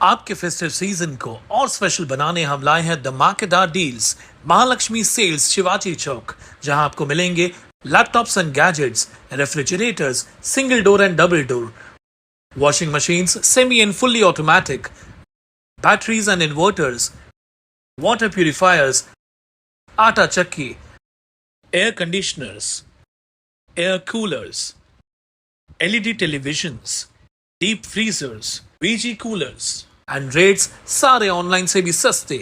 आपके festive season को और स्पेशल बनाने हम लाए हैं धमाकेदार डील्स महालक्ष्मी सेल्स शिवाजी चौक, जहां आपको मिलेंगे laptops end gadgets, refrigerators, single door end double door, washing machines, semi and fully automatic, batteries and inverters, water purifiers, atta chakki, air conditioners, air coolers, LED televisions, deep freezers, VG coolers, and rates सारे online से भी सस्ते.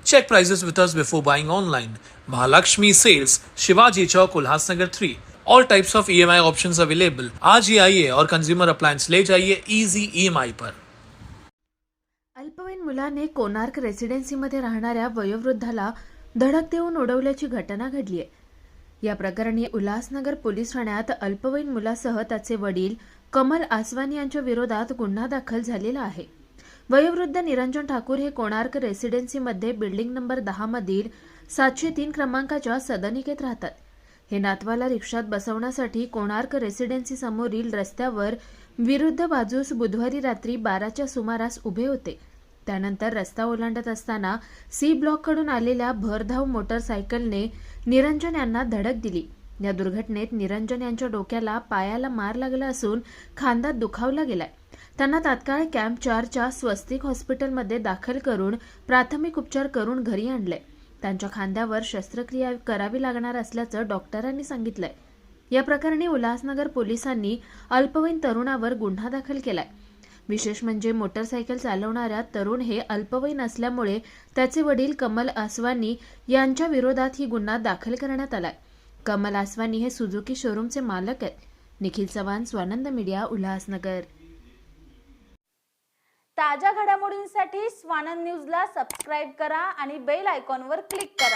Check prices with us before buying online. Mahalakshmi Sales, Shivaji Chowk, Ulhasnagar 3. All types of EMI options available. आज ही आइए और consumer appliance ले जाइए easy EMI पर. अल्पवयीन मुलाने कोणार्क रेसिडेन्सीमध्ये राहणाऱ्या वयोवृद्धाला धडक देऊन उडवल्याची घटना घडली आहे. या प्रकरणी उल्हासनगर पोलीस ठाण्यात अल्पवयीन मुलासह त्याचे वडील कमल आसवानी यांच्या विरोधात गुन्हा दाखल झालेला आहे. वयोवृद्ध निरंजन ठाकूर हे कोणार्क रेसिडेन्सीमध्ये बिल्डिंग नंबर 10 मधील 703 क्रमांकाच्या सदनिकेत राहतात. हे नातवाला रिक्षात बसवण्यासाठी कोणार्क रेसिडेन्सी समोरील रस्त्यावर विरुद्ध बाजूस बुधवारी रात्री 12च्या सुमारास उभे होते. त्यानंतर रस्ता ओलांडत असताना सी ब्लॉककडून आलेल्या भरधाव मोटरसायकलने निरंजन यांना धडक दिली. या दुर्घटनेत निरंजन यांच्या डोक्याला पायाला मार लागला असून खांदा दुखावला गेलाय. त्यांना तात्काळ कॅम्प 4च्या स्वस्तिक हॉस्पिटलमध्ये दाखल करून प्राथमिक उपचार करून घरी आणले. त्यांच्या खांद्यावर शस्त्रक्रिया करावी लागणार असल्याचं डॉक्टरांनी सांगितलंय. या प्रकरणी उल्हासनगर पोलिसांनी अल्पवयीन तरुणावर गुन्हा दाखल केलाय. विशेष म्हणजे मोटरसायकल चालवणाऱ्या तरुण हे अल्पवयीन असल्यामुळे त्याचे वडील कमल आसवानी यांच्या विरोधात ही गुन्हा दाखल करण्यात आलाय. कमल आसवानी हे सुझुकी शोरूमचे मालक आहेत. निखिल चव्हाण, स्वानंद मीडिया, उल्हासनगर. ताज्या घडामोडींसाठी स्वानंद न्यूजला सबस्क्राईब करा आणि बेल आयकॉनवर क्लिक करा.